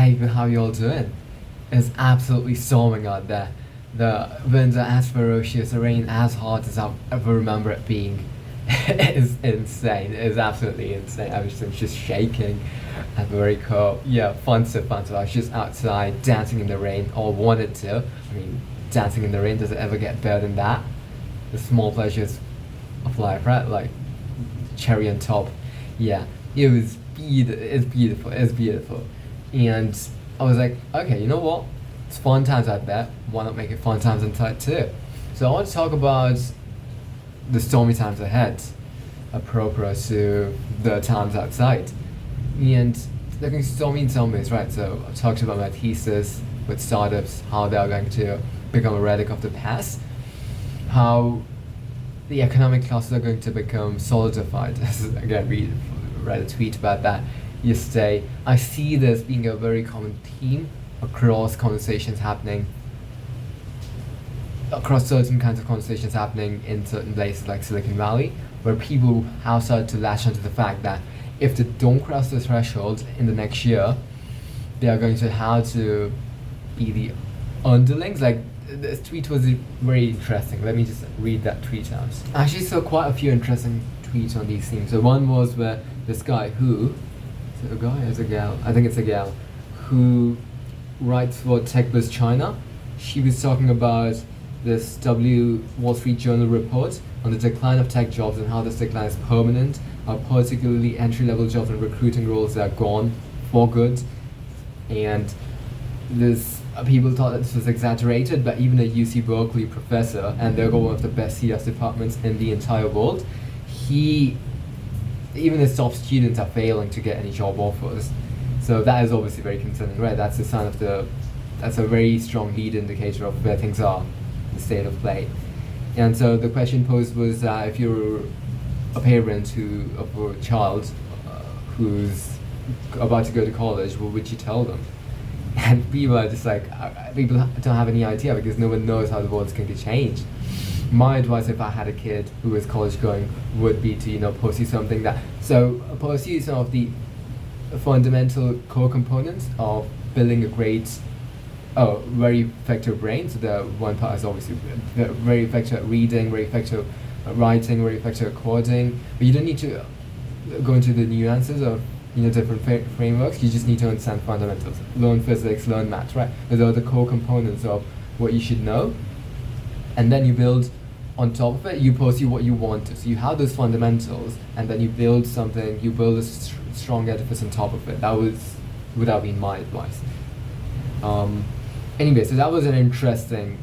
Hey, how you all doing? It's absolutely storming out there. The winds are as ferocious, the rain as hot as I ever remember it being. It's insane. It's absolutely insane. Everything's just shaking and very cold. Yeah, fun stuff, fun stuff. I was just outside dancing in the rain, or wanted to. I mean, dancing in the rain, does it ever get better than that? The small pleasures of life, right? Like cherry on top. Yeah, it was beautiful. It's beautiful. It's beautiful. And I was like, okay, you know what? It's fun times out there. Why not make it fun times inside too? So I want to talk about the stormy times ahead, apropos to the times outside. And they're going to stormy in some ways, right? So I talked about my thesis with startups, how they are going to become a relic of the past, how the economic classes are going to become solidified. Again, read a tweet about that yesterday. I see this being a very common theme across conversations happening, across certain kinds of conversations happening in certain places like Silicon Valley, where people have started to latch onto the fact that if they don't cross the threshold in the next year, they are going to have to be the underlings. Like, this tweet was very interesting. Let me just read that tweet out. I actually saw quite a few interesting tweets on these themes. So one was where this guy who, is it a guy or is it a gal? I think it's a gal, who writes for TechBuzz China. She was talking about this Wall Street Journal report on the decline of tech jobs and how this decline is permanent, particularly entry-level jobs and recruiting roles that are gone for good. And this people thought that this was exaggerated, but even a UC Berkeley professor, and they're one of the best CS departments in the entire world, even his top students are failing to get any job offers. So that is obviously very concerning, right? That's a sign of that's a very strong lead indicator of where things are, the state of play. And so the question posed was, if you're a parent of a child who's about to go to college, what would you tell them? And people are just like, people don't have any idea because no one knows how the world's going to change. My advice if I had a kid who was college going would be to, pursue something pursue some of the fundamental core components of building a great, very effective brain. So the one part is obviously very effective at reading, very effective at writing, very effective at coding. But you don't need to go into the nuances of different frameworks. You just need to understand fundamentals. Learn physics, learn maths, right? Those are the core components of what you should know. And then you build on top of it, you pursue what you want to. So you have those fundamentals, and then you build something, you build a strong edifice on top of it. Would have been my advice. Anyway, so that was an interesting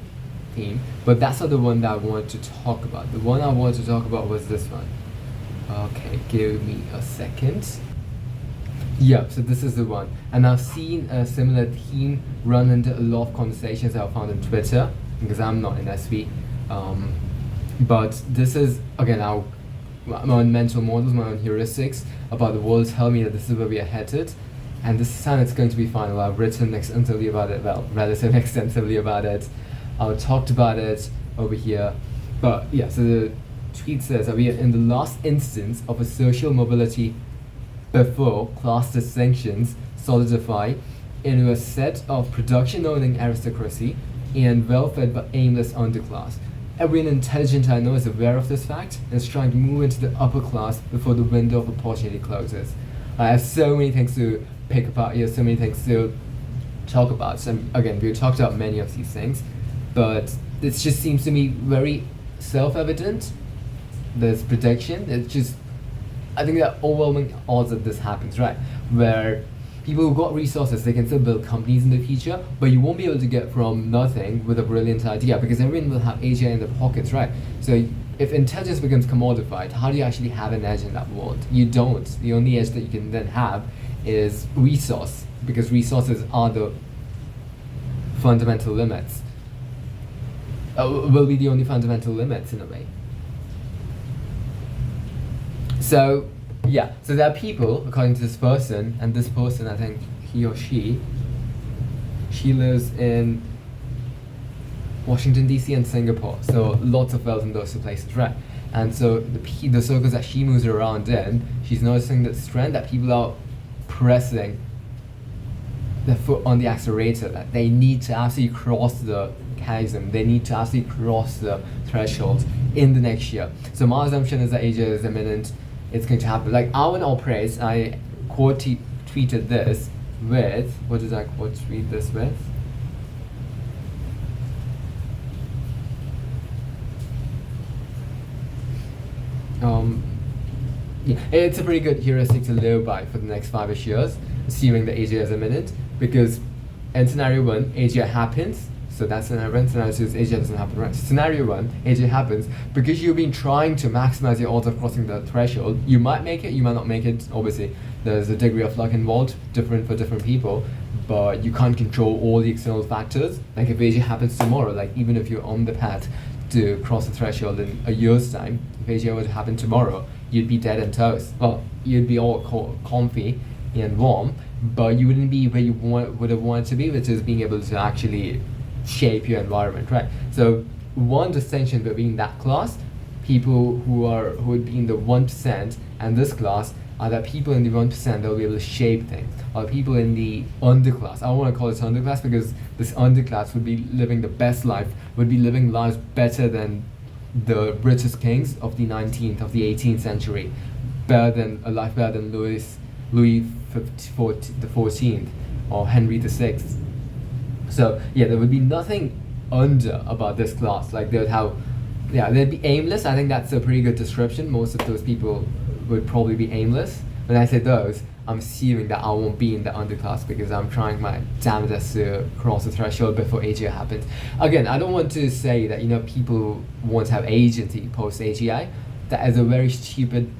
theme, but that's not the one that I wanted to talk about. The one I wanted to talk about was this one. Okay, give me a second. Yeah, so this is the one. And I've seen a similar theme run into a lot of conversations I've found on Twitter, because I'm not in SV. But this is, again, my own mental models, my own heuristics about the world tell me that this is where we are headed. And this time it's going to be final. I've written extensively about it, relatively extensively about it. I've talked about it over here. But yeah, so the tweet says that we are in the last instance of a social mobility before class distinctions solidify into a set of production-owning aristocracy and well-fed but aimless underclass. Everyone intelligent I know is aware of this fact and is trying to move into the upper class before the window of opportunity closes. I have so many things to pick apart here, so many things to talk about. So again, we've talked about many of these things, but this just seems to me very self-evident, this prediction. I think there are overwhelming odds that this happens, right? Where people who've got resources, they can still build companies in the future, but you won't be able to get from nothing with a brilliant idea because everyone will have AGI in their pockets, right? So if intelligence becomes commodified, how do you actually have an edge in that world? You don't. The only edge that you can then have is resource, because resources are the fundamental limits. Will be the only fundamental limits in a way. So, yeah, so there are people, according to this person, and this person, I think he or she lives in Washington, D.C. and Singapore, so lots of wealth in those two places, right? And so the circles that she moves around in, she's noticing this trend that people are pressing the foot on the accelerator, that they need to actually cross the chasm, they need to actually cross the threshold in the next year. So my assumption is that Asia is imminent, it's going to happen. Like Arwen Allpraise, I tweeted this with, what did I quote tweet this with? Yeah, it's a pretty good heuristic to live by for the next 5-ish years, assuming that AGI is imminent, because in scenario 1, AGI happens, so that's scenario 1. Scenario 2 is AGI doesn't happen, right? Scenario 1, AGI happens, because you've been trying to maximize your odds of crossing the threshold. You might make it, you might not make it, obviously there's a degree of luck involved, different for different people, but you can't control all the external factors. Like if AGI happens tomorrow, like even if you're on the path to cross the threshold in a year's time, if AGI were to happen tomorrow, you'd be dead and toast. Well, you'd be all comfy and warm, but you wouldn't be where you would have wanted to be, which is being able to actually shape your environment, right? So one distinction between that class, people who would be in the 1%, and this class, are that people in the 1% that will be able to shape things, or people in the underclass. I don't want to call it underclass, because this underclass would be living the best life, would be living lives better than the British kings of the 19th, of the 18th century, better than Louis the 14th or Henry the 6th. So yeah, there would be nothing under about this class. Like they'd be aimless. I think that's a pretty good description. Most of those people would probably be aimless. When I say those, I'm assuming that I won't be in the underclass, because I'm trying my damnedest to cross the threshold before AGI happens. Again, I don't want to say that people won't have agency post AGI. That is a very stupid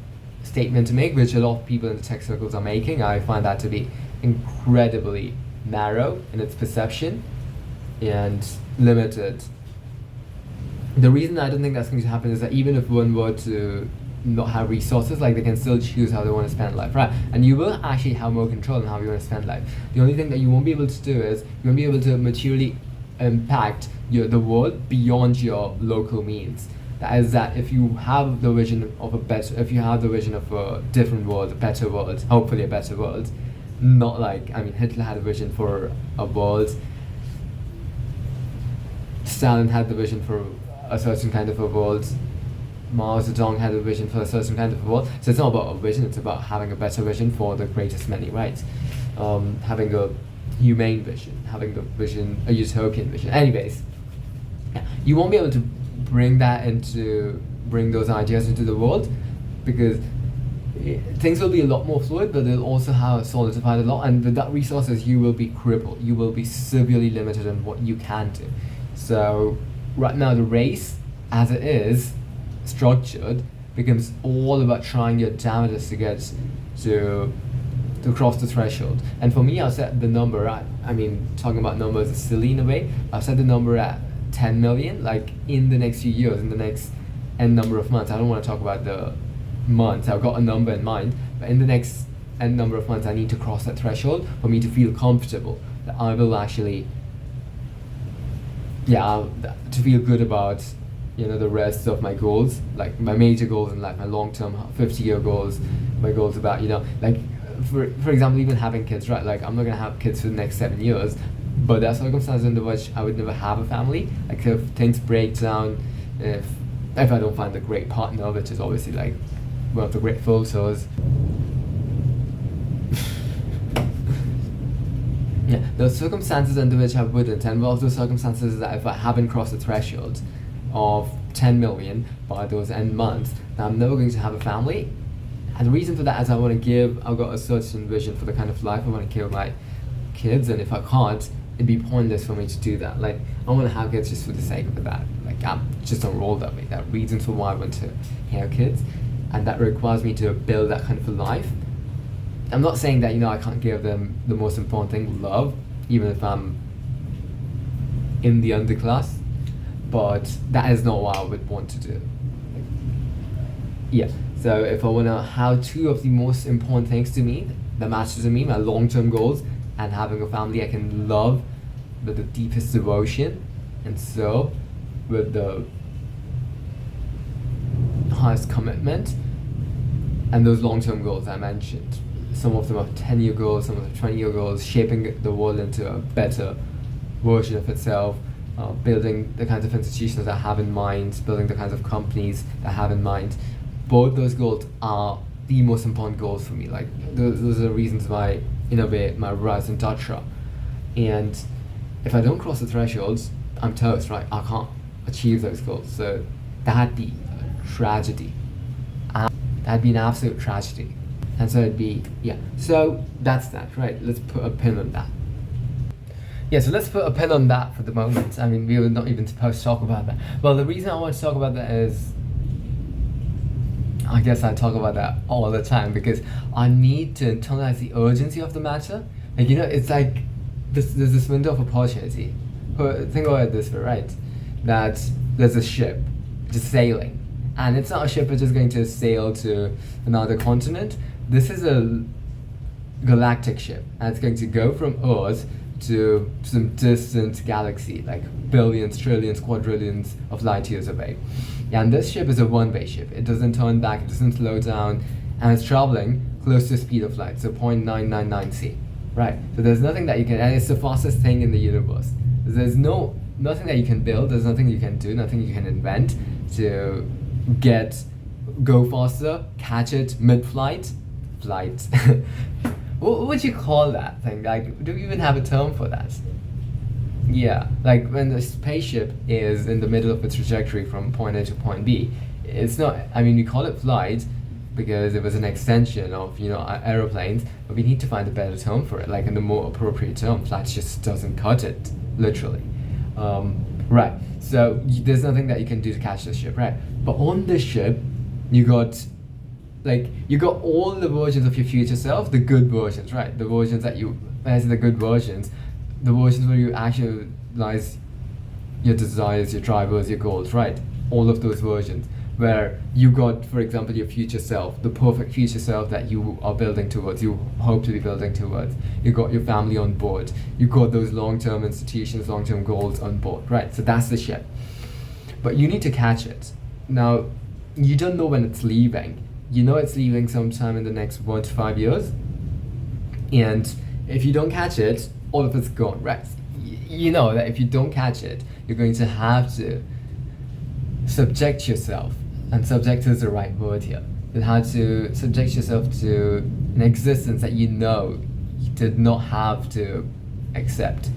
statement to make, which a lot of people in the tech circles are making. I find that to be incredibly narrow in its perception and limited. The reason I don't think that's going to happen is that even if one were to not have resources, like they can still choose how they want to spend life, right? And you will actually have more control on how you want to spend life. The only thing that you won't be able to do is you won't be able to materially impact the world beyond your local means. That is that if you have the vision of a different world, a better world, hopefully a better world, not like, Hitler had a vision for a world, Stalin had the vision for a certain kind of a world, Mao Zedong had a vision for a certain kind of a world. So it's not about a vision, it's about having a better vision for the greatest many, right? Having a humane vision, having a utopian vision. Anyways, you won't be able to bring those ideas into the world, because things will be a lot more fluid, but they'll also have solidified a lot, and without resources you will be crippled, you will be severely limited in what you can do. So right now the race, as it is structured, becomes all about trying your damnedest to get to cross the threshold. And for me, I'll set the number at, talking about numbers is silly in a way, I'll set the number at 10 million, like in the next few years, in the next n number of months. I don't want to talk about the months, I've got a number in mind, but in the next n number of months I need to cross that threshold for me to feel comfortable that I will actually, to feel good about the rest of my goals, like my major goals in life, my long-term 50-year goals, my goals about like for example, even having kids, right? Like I'm not gonna have kids for the next 7 years, but there are circumstances under which I would never have a family. Like if things break down, if I don't find a great partner, which is obviously like one of the great photos. Yeah, those circumstances under which I wouldn't, and one of those circumstances is that if I haven't crossed the threshold of 10 million by those end months, then I'm never going to have a family. And the reason for that is I've got a certain vision for the kind of life I want to give my kids, and if I can't, it'd be pointless for me to do that. Like I want to have kids just for the sake of that. Like I'm just don't roll that way. There are reasons for why I want to have kids, and that requires me to build that kind of a life. I'm not saying that I can't give them the most important thing, love, even if I'm in the underclass, but that is not what I would want to do. So if I want to have two of the most important things to me that matter to me, my long-term goals and having a family I can love with the deepest devotion, and so with the highest commitment, and those long-term goals I mentioned, some of them are 10-year goals, some of them 20-year goals, shaping the world into a better version of itself, building the kinds of institutions that I have in mind, building the kinds of companies that I have in mind. Both those goals are the most important goals for me. Like those are the reasons why, in a way, my rise in Tatra. And if I don't cross the thresholds, I'm toast, right? I can't achieve those goals. So that'd be a tragedy. That'd be an absolute tragedy. And so it'd be, yeah. So that's that, right? Let's put a pin on that. Yeah, so let's put a pin on that for the moment. I mean, we were not even supposed to talk about that. Well, the reason I want to talk about that is, I guess I talk about that all the time because I need to internalize the urgency of the matter. Like, it's like there's this window of opportunity. Think about it this way, right? That there's a ship just sailing. And it's not a ship that's just going to sail to another continent. This is a galactic ship. And it's going to go from Earth to some distant galaxy, like billions, trillions, quadrillions of light years away. And this ship is a one-way ship. It doesn't turn back, it doesn't slow down, and it's traveling close to the speed of light, so 0.999 c. Right? So there's nothing that you can, and it's the fastest thing in the universe. There's nothing that you can build, there's nothing you can do, nothing you can invent to go faster, catch it mid-flight, flight. What would you call that thing? Like, do we even have a term for that? Yeah, like when the spaceship is in the middle of its trajectory from point A to point B, it's not, I mean, we call it flight because it was an extension of, aeroplanes, but we need to find a better term for it, like in the more appropriate term. Flight just doesn't cut it, literally. Right, so there's nothing that you can do to catch the ship, right? But on the ship, you got all the versions of your future self, the good versions, right? The versions that the good versions, the versions where you actualize your desires, your drivers, your goals, right? All of those versions where you got, for example, your future self, the perfect future self that you are building towards, you hope to be building towards. You got your family on board. You got those long-term institutions, long-term goals on board, right? So that's the ship. But you need to catch it. Now, you don't know when it's leaving. You know it's leaving sometime in the next 1 to 5 years. And if you don't catch it, all of it's gone, right? You know that if you don't catch it, you're going to have to subject yourself, and subject is the right word here. You have to subject yourself to an existence that you did not have to accept.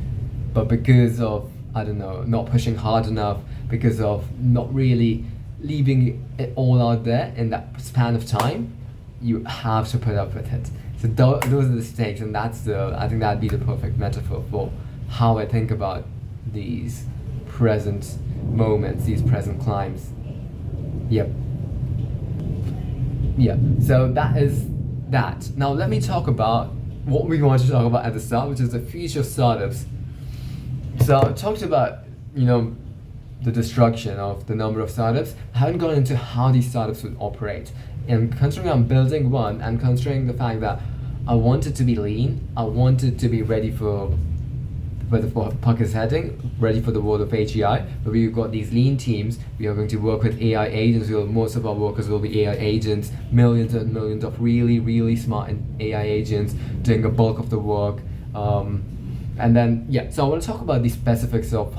But because of, not pushing hard enough, because of not really leaving it all out there in that span of time, you have to put up with it. So those are the stakes, and I think that'd be the perfect metaphor for how I think about these present moments, these present climbs. Yep. So that is that. Now let me talk about what we wanted to talk about at the start, which is the future of startups. So I talked about, the destruction of the number of startups. I haven't gone into how these startups would operate. And considering I'm building one, and considering the fact that I want it to be lean, I want it to be ready for where the puck is heading, ready for the world of AGI, but we've got these lean teams. We are going to work with AI agents. Most of our workers will be AI agents, millions and millions of really, really smart AI agents doing a bulk of the work. And then, so I want to talk about the specifics of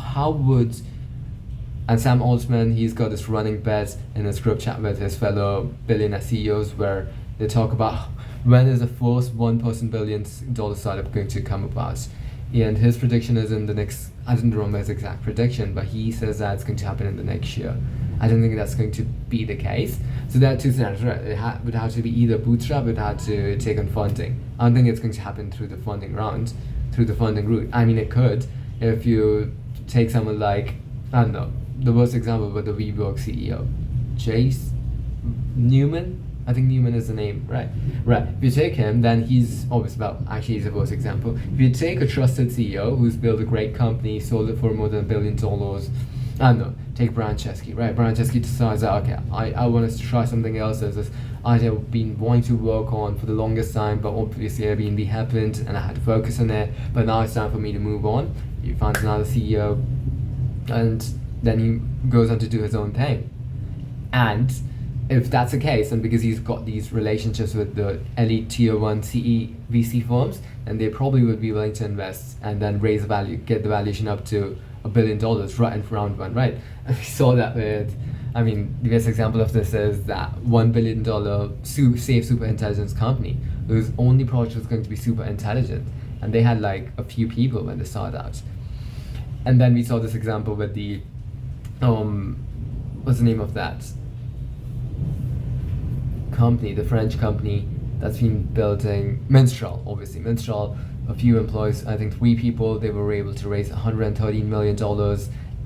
and Sam Altman, he's got this running bet in his group chat with his fellow billionaire CEOs where they talk about when is the first $1 billion startup going to come about. And his prediction is in the next, I don't remember his exact prediction, but he says that it's going to happen in the next year. I don't think that's going to be the case. So there are two scenarios, right? It would have to be either bootstrap, it would have to take on funding. I don't think it's going to happen through the funding route. I mean, it could if you take someone like, I don't know, the worst example, but the WeWork CEO, Chase Newman. I think Newman is the name, right? If you take him, then he's the worst example. If you take a trusted CEO who's built a great company, sold it for more than $1 billion, I don't know, take Brian Chesky, right? Brian Chesky decides that, okay, I want us to try something else. There's this idea I've been wanting to work on for the longest time, but obviously Airbnb happened and I had to focus on it, but now it's time for me to move on. He finds another CEO, and then he goes on to do his own thing. And if that's the case, and because he's got these relationships with the elite tier one CE VC firms, then they probably would be willing to invest and then raise the value, get the valuation up to $1 billion right in round one, right? And we saw that with, I mean, the best example of this is that $1 billion safe super intelligence company whose only product was going to be super intelligent, and they had like a few people when they started out. And then we saw this example with the, what's the name of that company, the French company that's been building Mistral, obviously. Mistral, a few employees, I think 3 people, they were able to raise $113 million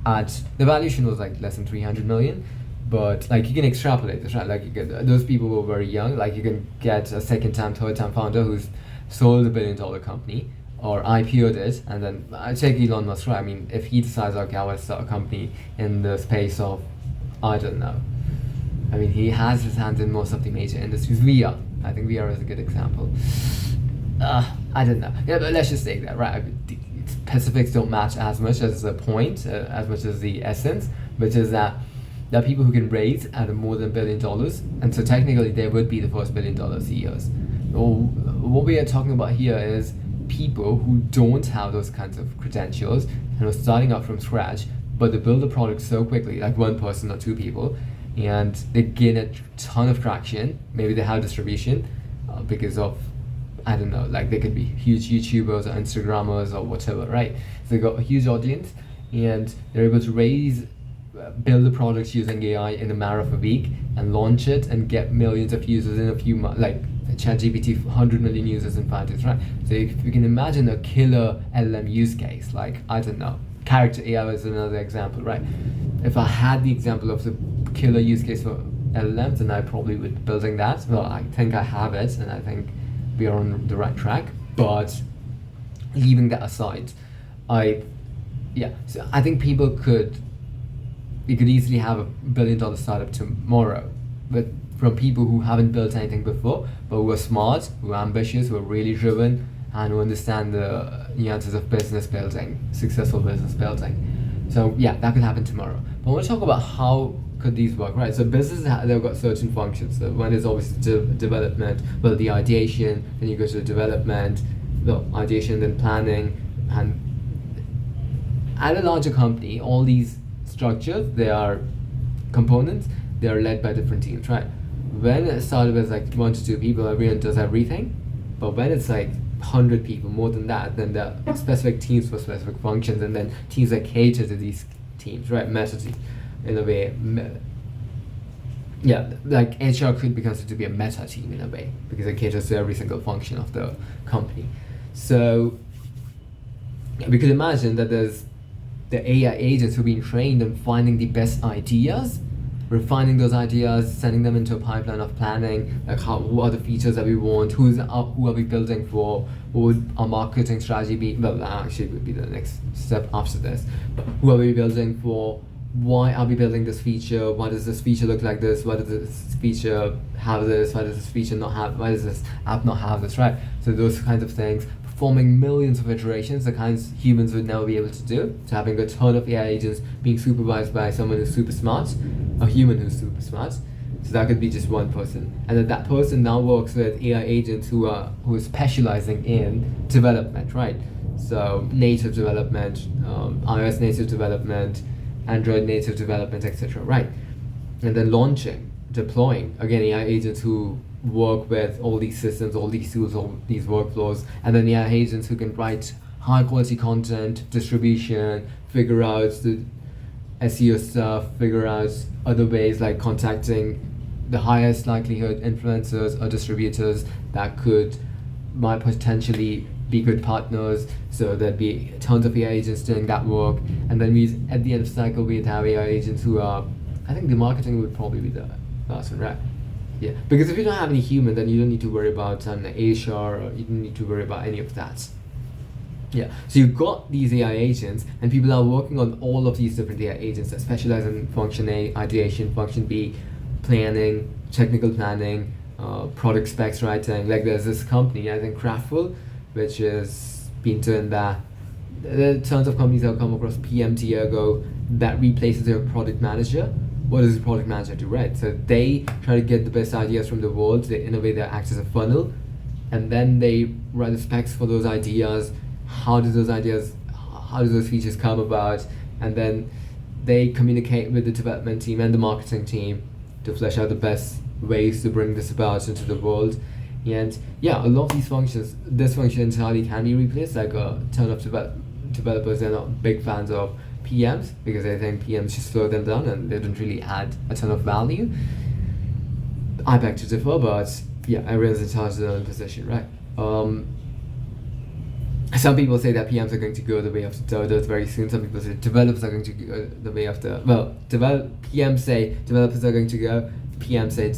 at, the valuation was like less than 300 million, but like you can extrapolate this, right? Like you get, those people were very young, like you can get a second time, third time founder who's sold $1 billion company or IPO'd it, and then I take Elon Musk, right? I mean, if he decides, okay, I want to start a company in the space of, I don't know, I mean, he has his hands in most of the major industries. VR, I think VR is a good example. I don't know. Yeah, but let's just take that, right? The specifics don't match as much as the point, as much as the essence, which is that there are people who can raise at more than $1 billion, and so technically they would be the first $1 billion CEOs. What we are talking about here is people who don't have those kinds of credentials and are starting out from scratch, but they build a product so quickly, like one person or 2 people, and they gain a ton of traction. Maybe they have distribution because of, I don't know, like they could be huge YouTubers or Instagrammers or whatever, right? So they got a huge audience and they're able to build the products using AI in a matter of a week and launch it and get millions of users in a few months, like ChatGPT, 100 million users in 5 days, right? So if you can imagine a killer LLM use case, like, I don't know, character AI is another example, right? If I had the example of the killer use case for LLMs, then I probably would be building that. Well, I think I have it, and I think we are on the right track. But leaving that aside, so I think we could easily have a $1 billion startup tomorrow, but from people who haven't built anything before, but who are smart, who are ambitious, who are really driven, and who understand the nuances of business building, successful business building. So yeah, that could happen tomorrow. But I want to talk about how could these work, right? So businesses, they've got certain functions. So one is obviously development, well, the ideation, then you go to the development, well, ideation, then planning, and at a larger company, all these structures, they are components, they are led by different teams, right? When a startup is like 1 to 2 people, everyone does everything. But when it's like 100 people, more than that, then there are specific teams for specific functions, and then teams that cater to these teams, right? Meta teams, in a way. Yeah, like HR could be considered to be a meta team in a way, because it caters to every single function of the company. So we could imagine that there's the AI agents who've been trained on finding the best ideas, refining those ideas, sending them into a pipeline of planning, like what are the features that we want, who are we building for, what would our marketing strategy be? Well, that actually would be the next step after this. But who are we building for? Why are we building this feature? Why does this feature look like this? Why does this feature have this? Why does this feature not have? Why does this app not have this? Right? So those kinds of things, performing millions of iterations, the kinds humans would never be able to do. So having a ton of AI agents being supervised by someone who's super smart, a human who's super smart. So that could be just one person, and then that person now works with AI agents who are specializing in development, right? So native development, iOS native development, Android native development, etc. Right? And then launching, deploying, again, AI agents who work with all these systems, all these tools, all these workflows, and then AI agents who can write high quality content, distribution, figure out the SEO stuff, figure out other ways like contacting the highest likelihood influencers or distributors that might potentially be good partners. So there'd be tons of AI agents doing that work, and then at the end of the cycle we'd have AI agents who are, I think the marketing would probably be the last one, right? Yeah, because if you don't have any human, then you don't need to worry about HR, or you don't need to worry about any of that. Yeah, so you've got these AI agents, and people are working on all of these different AI agents that specialize in function A, ideation, function B, planning, technical planning, product specs writing. Like there's this company, I think Craftful, which has been doing that. There are tons of companies that have come across PM Diego that replaces their product manager what does the product manager do, right? So they try to get the best ideas from the world, they innovate, they act as a funnel, and then they write the specs for those ideas. How do those features come about? And then they communicate with the development team and the marketing team to flesh out the best ways to bring this about into the world. And yeah, a lot of these functions, this function entirely can be replaced. Like a ton of developers, they're not big fans of PMs because they think PMs just slow them down and they don't really add a ton of value. I beg to differ, but yeah, everyone's entitled to their own position, right? Some people say that PMs are going to go the way of the dodos very soon. Some people say developers are going to go the way of the, PMs say developers are going to go, PMs say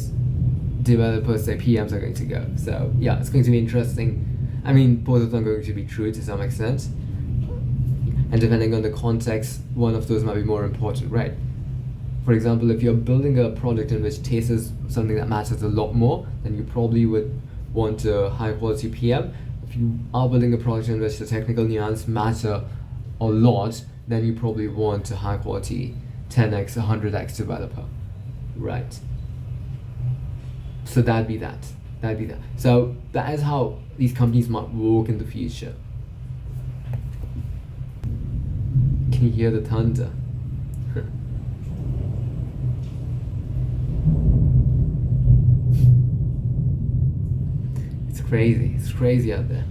developers say PMs are going to go. So yeah, it's going to be interesting. I mean, both of them are going to be true to some extent. And depending on the context, one of those might be more important, right? For example, if you're building a product in which taste is something that matters a lot more, then you probably would want a high quality PM. If you are building a product in which the technical nuance matter a lot, then you probably want a high quality 10x, 100x developer, right? So that'd be that. So that is how these companies might work in the future. Can you hear the thunder? It's crazy out there.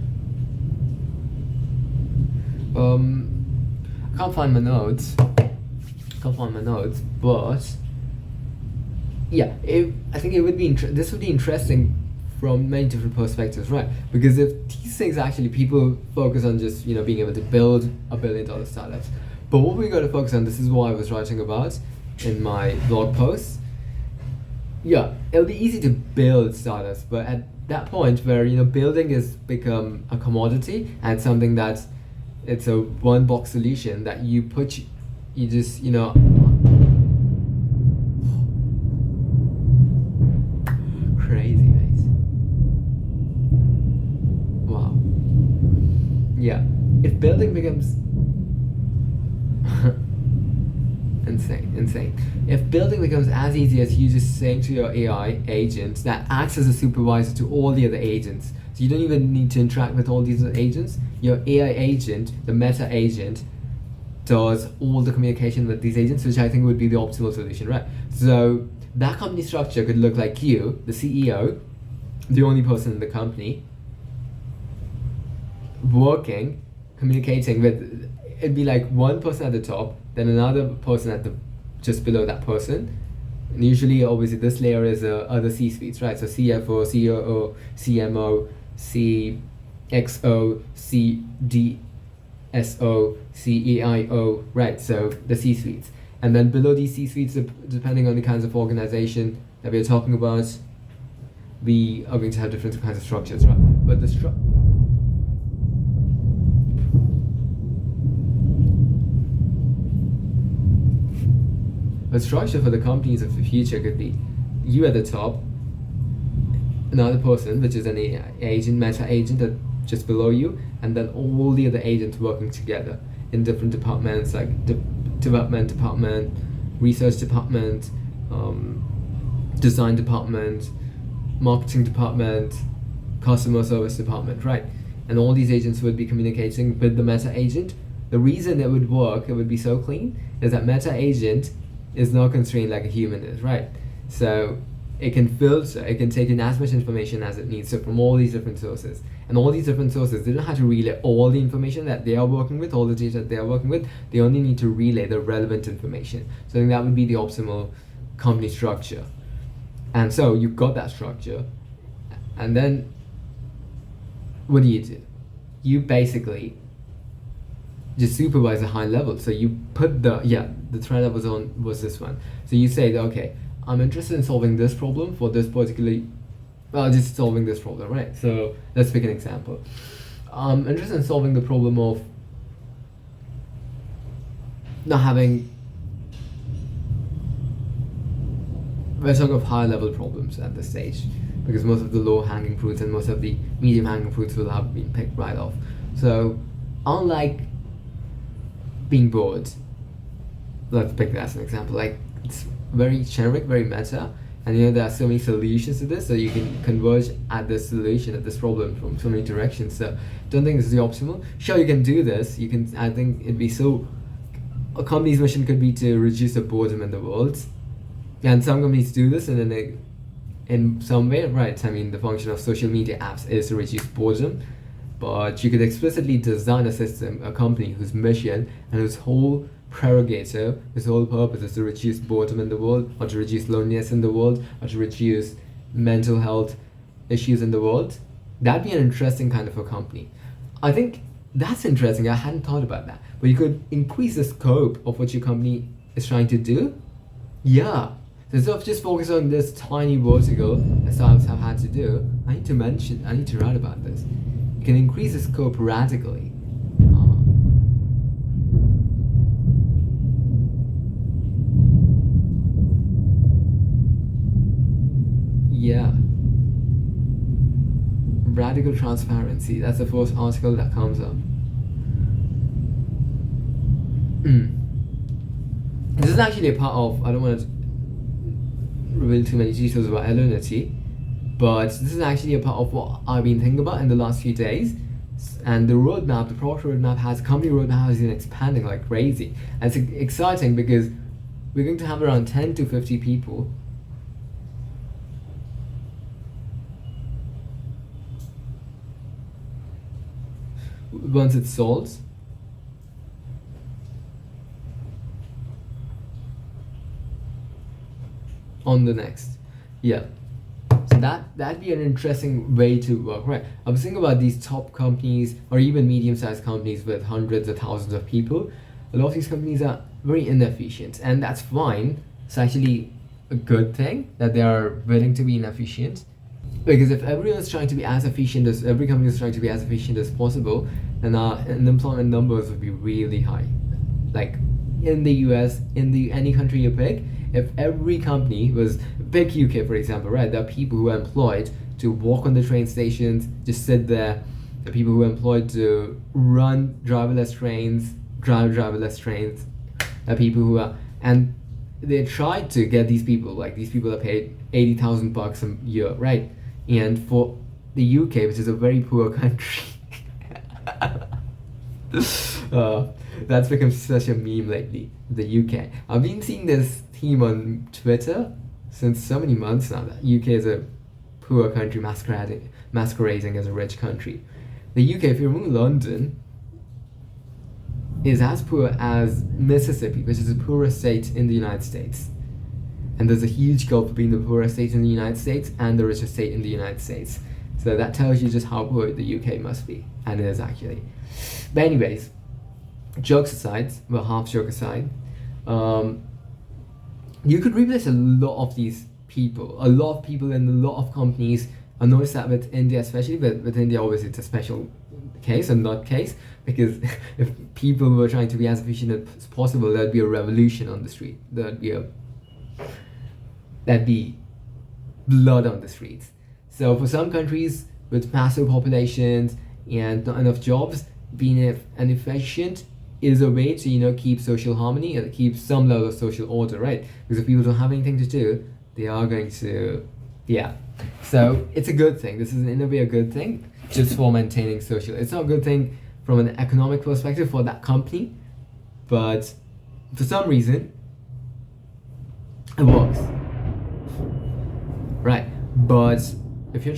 I can't find my notes, but yeah, I think it would be this would be interesting from many different perspectives, right? Because if these things actually, people focus on just being able to build $1 billion startups, but what we got to focus on, this is what I was writing about in my blog post. Yeah, it'll be easy to build startups, but at that point where building has become a commodity and something that it's a one box solution that you just crazy, mate. Wow. Yeah, if building becomes insane. If building becomes as easy as you just saying to your AI agent that acts as a supervisor to all the other agents, so you don't even need to interact with all these other agents, your AI agent, the meta agent, does all the communication with these agents, which I think would be the optimal solution, right? So that company structure could look like you, the CEO, the only person in the company, working, communicating with, it'd be like one person at the top, then another person at the just below that person. And usually, obviously, this layer is other C-suites, right? So CFO, COO, CMO, CXO, CDSO, CEIO, right? So the C-suites. And then below these C-suites, depending on the kinds of organization that we're talking about, we are going to have different kinds of structures, right? But the structure for the companies of the future could be you at the top, another person, which is an agent, meta agent, that just below you, and then all the other agents working together in different departments, like development department, research department, design department, marketing department, customer service department, right? And all these agents would be communicating with the meta agent. The reason it would work, it would be so clean, is that meta agent is not constrained like a human is, right? So it can filter, it can take in as much information as it needs, so from all these different sources. And all these different sources, they don't have to relay all the information that they are working with, all the data that they are working with, they only need to relay the relevant information. So I think that would be the optimal company structure. And so you've got that structure, and then what do? You basically just supervise a high level. So you put the thread that was this one. So you say that, okay, I'm interested in solving this problem for this just solving this problem, right? So let's pick an example. I'm interested in solving the problem of not having, we're talking of high level problems at this stage, because most of the low hanging fruits and most of the medium hanging fruits will have been picked right off. So unlike being bored, let's pick that as an example, like it's very generic, very meta, and there are so many solutions to this, so you can converge at this solution, at this problem from so many directions. So don't think this is the optimal. Sure, you can do this. You can. I think it'd be so. A company's mission could be to reduce the boredom in the world, and some companies do this, and then they, in some way, right? I mean, the function of social media apps is to reduce boredom, but you could explicitly design a system, a company whose mission and whose whole prerogative, whose whole purpose is to reduce boredom in the world, or to reduce loneliness in the world, or to reduce mental health issues in the world. That'd be an interesting kind of a company. I think that's interesting. I hadn't thought about that. But you could increase the scope of what your company is trying to do. Yeah. So instead of just focus on this tiny vertical that startups have had to do, I need to write about this. You can increase the scope radically. Yeah. Radical transparency. That's the first article that comes up. This is actually a part of, I don't want to reveal too many details about Elunity, but this is actually a part of what I've been thinking about in the last few days. And the roadmap, the product roadmap company roadmap has been expanding like crazy. And it's exciting because we're going to have around 10 to 50 people once it's sold. On the next, yeah. So that'd be an interesting way to work, right? I was thinking about these top companies or even medium-sized companies with hundreds of thousands of people. A lot of these companies are very inefficient, and that's fine. It's actually a good thing that they are willing to be inefficient, because if everyone's trying to be as efficient as every company is trying to be as efficient as possible, then our unemployment numbers would be really high. Like in the US, any country you pick, if every company was, pick UK for example, right? There are people who are employed to walk on the train stations, just sit there. There are people who are employed to run driverless trains, drive driverless trains. There are people who are, and they tried to get these people, like these people are paid $80,000 a year, right? And for the UK, which is a very poor country, that's become such a meme lately, the UK. I've been seeing this theme on Twitter since so many months now, that UK is a poor country masquerading as a rich country. The UK, if you remove London, is as poor as Mississippi, which is the poorest state in the United States. And there's a huge gulf between the poorest state in the United States and the richest state in the United States. So that tells you just how poor the UK must be, and it is actually. But anyways, jokes aside, well, half joke aside, you could replace a lot of these people, a lot of people in a lot of companies. I noticed that with India especially, but with India obviously it's a special case and not case, because if people were trying to be as efficient as possible, there'd be a revolution on the street. There'd be blood on the streets. So for some countries with massive populations and not enough jobs, being inefficient is a way to keep social harmony and keep some level of social order, right? Because if people don't have anything to do, they are going to, yeah. So it's a good thing. This is in a way a good thing, just for maintaining social. It's not a good thing from an economic perspective for that company, but for some reason it works, right? But if you're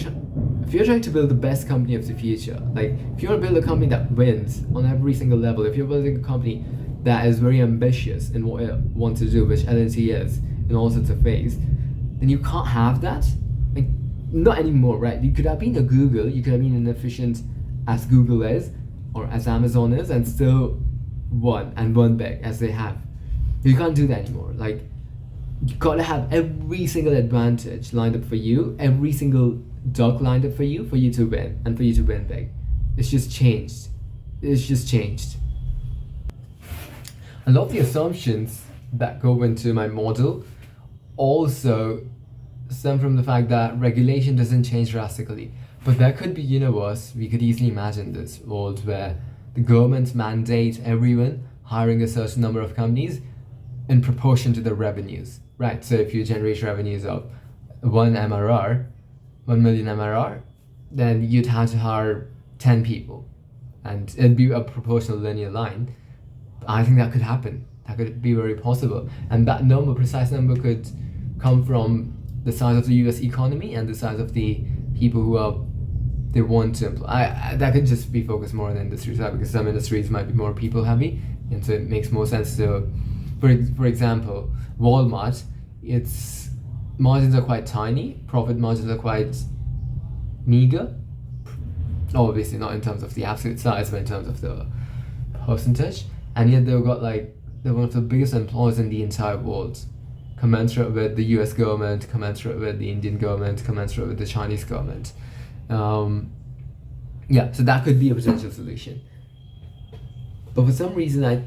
trying to build the best company of the future, like if you want to build a company that wins on every single level, if you're building a company that is very ambitious in what it wants to do, which LNT is in all sorts of ways, then you can't have that. Like, not anymore, right? You could have been a Google, you could have been inefficient as Google is or as Amazon is, and still won big as they have. You can't do that anymore. Like, you gotta have every single advantage lined up for you, every single duck lined up for you to win, and for you to win big. It's just changed. A lot of the assumptions that go into my model also stem from the fact that regulation doesn't change drastically. But there could be universe, we could easily imagine this world where the government mandate everyone hiring a certain number of companies, in proportion to the revenues, right? So if you generate revenues of 1 million MRR, then you'd have to hire 10 people, and it'd be a proportional linear line. I think that could happen. That could be very possible, and that number, precise number, could come from the size of the U.S. economy and the size of the people who they want to employ. That could just be focused more on the industry side, because some industries might be more people heavy, and so it makes more sense to, for example, Walmart. Its margins are quite tiny, profit margins are quite meager. Obviously not in terms of the absolute size, but in terms of the percentage. And yet they're one of the biggest employers in the entire world, commensurate with the US government, commensurate with the Indian government, commensurate with the Chinese government. Yeah, so that could be a potential solution. But for some reason, I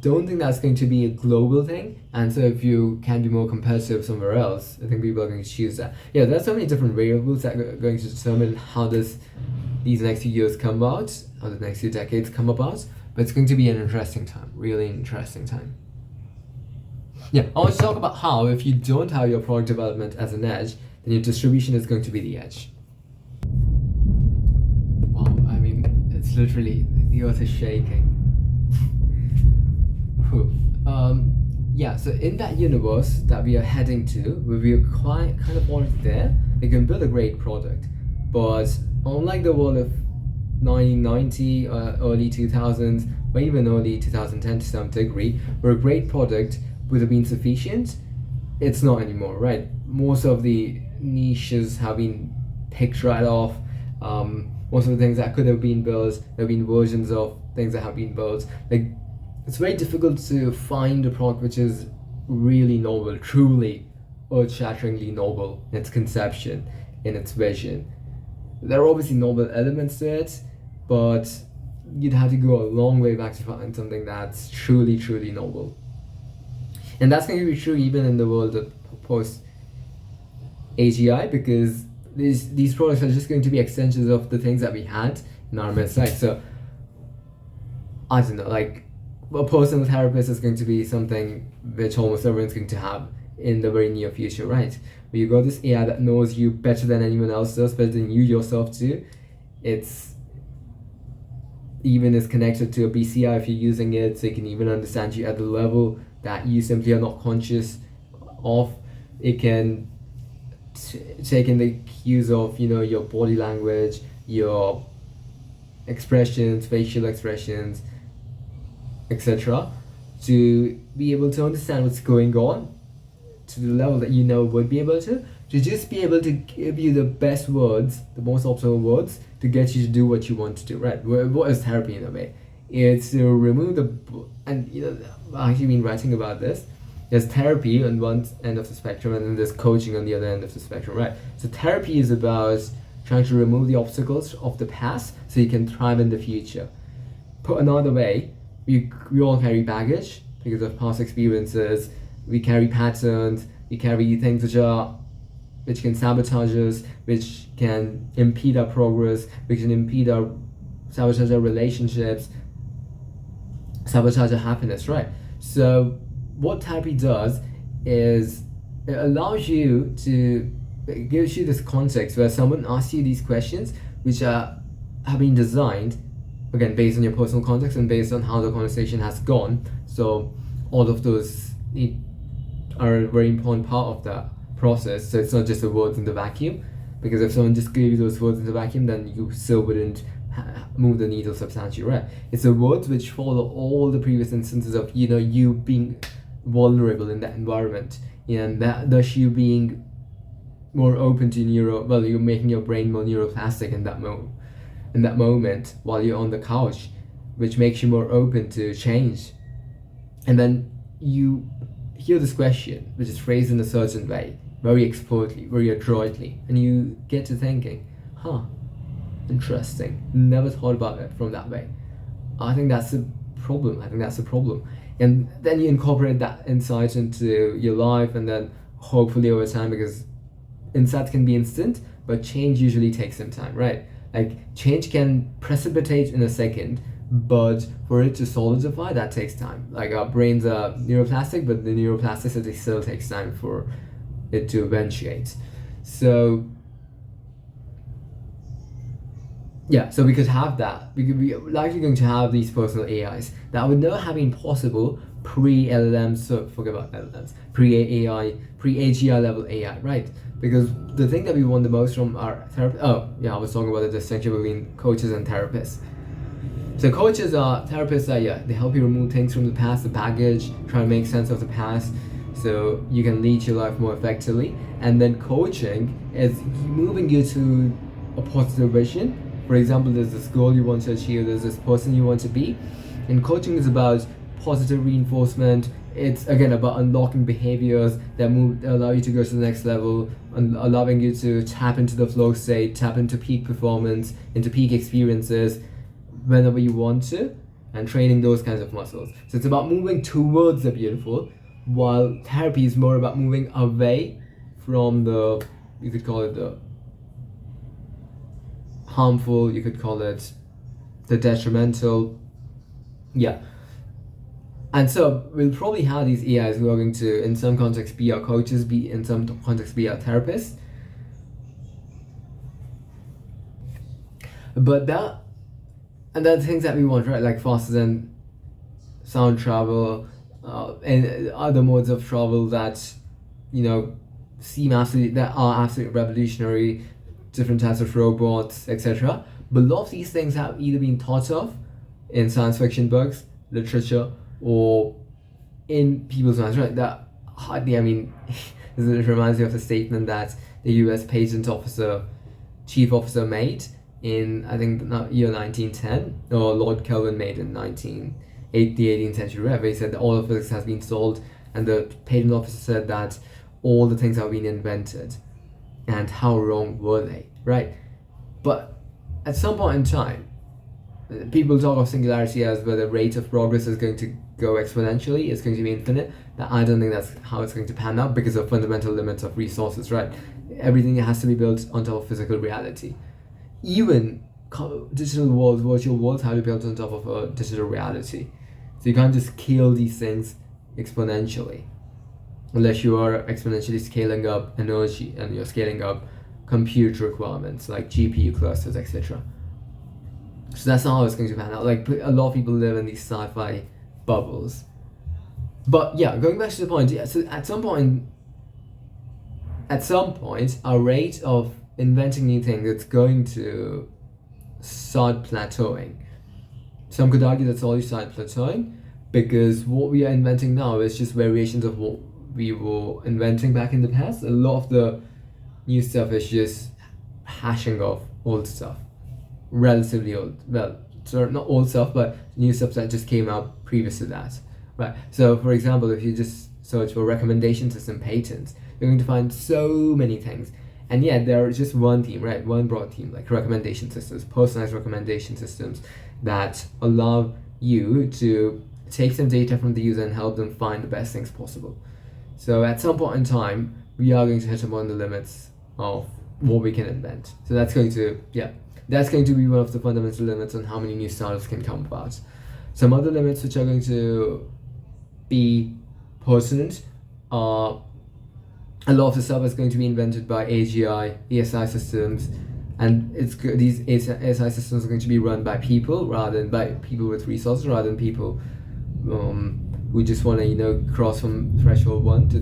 don't think that's going to be a global thing. And so if you can be more competitive somewhere else, I think people are going to choose that. Yeah, there's so many different variables that are going to determine how these next few years come about, how the next few decades come about. But it's going to be an interesting time, really interesting time. Yeah, I want to talk about how, if you don't have your product development as an edge, then your distribution is going to be the edge. Wow, I mean, it's literally, the earth is shaking. Yeah, so in that universe that we are heading to, where we are kind of already there, we can build a great product. But unlike the world of 1990, early 2000s, or even early 2010 to some degree, where a great product would have been sufficient, it's not anymore, right? Most of the niches have been picked right off. Most of the things that could have been built, there have been versions of things that have been built. Like, it's very difficult to find a product which is really novel, truly earth-shatteringly novel in its conception, in its vision. There are obviously novel elements to it, but you'd have to go a long way back to find something that's truly, truly novel. And that's going to be true even in the world of post-AGI, because these products are just going to be extensions of the things that we had in our midst. Like, so, I don't know, like, a personal therapist is going to be something which almost everyone's going to have in the very near future, right? Where you got this AI that knows you better than anyone else does, better than you yourself do. It's even is connected to a BCI if you're using it, so it can even understand you at the level that you simply are not conscious of. It can take in the cues of, your body language, your expressions, facial expressions, etc., to be able to understand what's going on to the level that you never would be able to just be able to give you the best words, the most optimal words to get you to do what you want to do, right? What is therapy in a way? It's to remove and I've actually been writing about this. There's therapy on one end of the spectrum, and then there's coaching on the other end of the spectrum, right? So therapy is about trying to remove the obstacles of the past so you can thrive in the future. Put another way, we all carry baggage because of past experiences. We carry patterns. We carry things which can sabotage us, which can impede our progress, which can sabotage our relationships, sabotage our happiness, right? So what therapy does is it allows you it gives you this context where someone asks you these questions which have been designed, again, based on your personal context and based on how the conversation has gone. So all of those are a very important part of that process. So it's not just the words in the vacuum, because if someone just gave you those words in the vacuum, then you still wouldn't move the needle substantially, right? It's the words which follow all the previous instances of you being vulnerable in that environment, and thus you being more open to you're making your brain more neuroplastic in that moment while you're on the couch, which makes you more open to change. And then you hear this question, which is phrased in a certain way, very expertly, very adroitly, and you get to thinking, interesting, never thought about it from that way. I think that's a problem. And then you incorporate that insight into your life, and then hopefully over time, because insights can be instant, but change usually takes some time, right? Like, change can precipitate in a second, but for it to solidify, that takes time. Like our brains are neuroplastic, but the neuroplasticity still takes time for it to eventuate. So yeah, so we could have that. We could be likely going to have these personal AIs that would never have been possible pre-LLMs. So forget about LLMs, pre-AI, pre-AGI level AI, right? Because the thing that we want the most from our therapist. Oh yeah, I was talking about the distinction between coaches and therapists. So coaches are therapists that, yeah, they help you remove things from the past, the baggage, try to make sense of the past, so you can lead your life more effectively. And then coaching is moving you to a positive vision. For example, there's this goal you want to achieve, there's this person you want to be. And coaching is about positive reinforcement. It's again about unlocking behaviors that allow you to go to the next level, and allowing you to tap into the flow state, tap into peak performance, into peak experiences whenever you want to, and training those kinds of muscles. So it's about moving towards the beautiful, while therapy is more about moving away from the, you could call it the harmful, you could call it the detrimental. Yeah. And so we'll probably have these AIs who are going to, in some context, be our coaches, be in some context, be our therapists. But that, and there are things that we want, right? Like faster than sound travel, and other modes of travel that, you know, that are absolutely revolutionary, different types of robots, etc. But a lot of these things have either been thought of in science fiction books, literature, or in people's minds, right? That hardly, I mean, it reminds me of a statement that the US patent chief officer made in, I think, the year 1910, or Lord Kelvin made in the 18th century, where he said that all of physics has been solved, and the patent officer said that all the things have been invented. And how wrong were they, right? But at some point in time, people talk of singularity as where the rate of progress is going to go exponentially, it's going to be infinite. That I don't think that's how it's going to pan out, because of fundamental limits of resources, right? Everything has to be built on top of physical reality. Even digital worlds, virtual worlds, have to be built on top of a digital reality. So you can't just scale these things exponentially, unless you are exponentially scaling up energy and you're scaling up compute requirements like GPU clusters, etc. So that's not how it's going to pan out. Like, a lot of people live in these sci-fi bubbles. But yeah, going back to the point, yeah, so at some point, our rate of inventing new things, it's going to start plateauing. Some could argue that's already started plateauing, because what we are inventing now is just variations of what we were inventing back in the past. A lot of the new stuff is just hashing off old stuff, relatively old. Well, so not old stuff, but new stuff that just came out previous to that, right? So, for example, if you just search for recommendation system patents, you're going to find so many things. And yet there is just one theme, right? One broad theme, like recommendation systems, personalized recommendation systems that allow you to take some data from the user and help them find the best things possible. So at some point in time, we are going to hit upon the limits of what we can invent. So that's going to be one of the fundamental limits on how many new startups can come about. Some other limits which are going to be pertinent are, a lot of the stuff is going to be invented by AGI, ASI systems, and these ASI systems are going to be run by people with resources, rather than people who just want to cross from threshold 1 to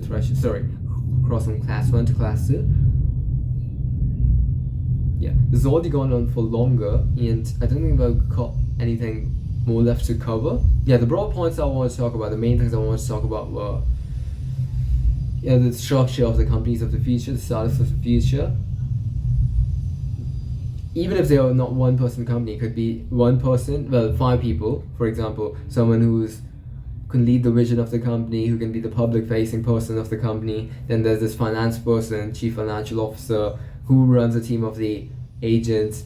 cross from class 1 to class 2. Yeah, this has already gone on for longer, and I don't think I've got anything more left to cover. Yeah, the broad points I wanted to talk about, the main things I wanted to talk about were, the structure of the companies of the future, the startups of the future. Even if they are not one-person company, it could be one person, 5 people, for example, someone who's can lead the vision of the company, who can be the public-facing person of the company. Then there's this finance person, chief financial officer, who runs a team of the agents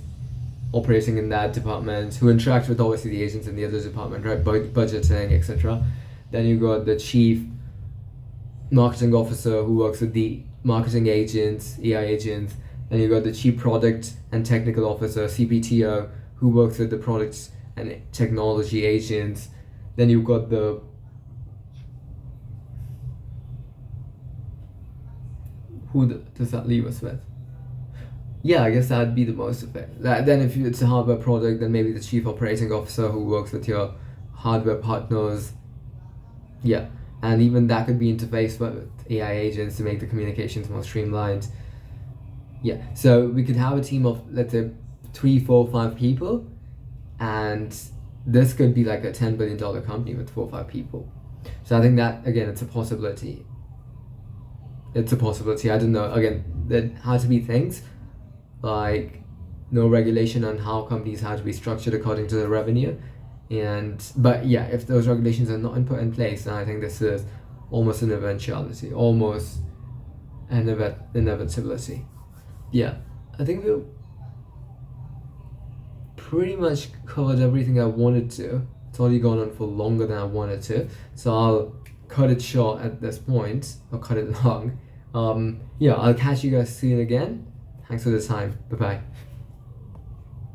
operating in that department, who interact with obviously the agents in the other department, right? Budgeting, etc. Then you got the chief marketing officer, who works with the marketing agents, AI agents. Then you got the chief product and technical officer, CPTO, who works with the products and technology agents. Then you've got the does that leave us with? Yeah, I guess that'd be the most of it. Then if it's a hardware product, then maybe the chief operating officer who works with your hardware partners. Yeah, and even that could be interfaced with AI agents to make the communications more streamlined. Yeah, so we could have a team of, let's say, 3, 4, 5 people, and this could be like a $10 billion company with 4 or 5 people. So I think that, again, it's a possibility. It's a possibility. I don't know. Again, there had to be things like no regulation on how companies have to be structured according to the revenue. But yeah, if those regulations are not put in place, then I think this is almost an eventuality, almost an inevitability. Yeah, I think we pretty much covered everything I wanted to. It's already gone on for longer than I wanted to, so I'll cut it short at this point, or cut it long. Yeah, I'll catch you guys soon again. Thanks for the time. Bye bye.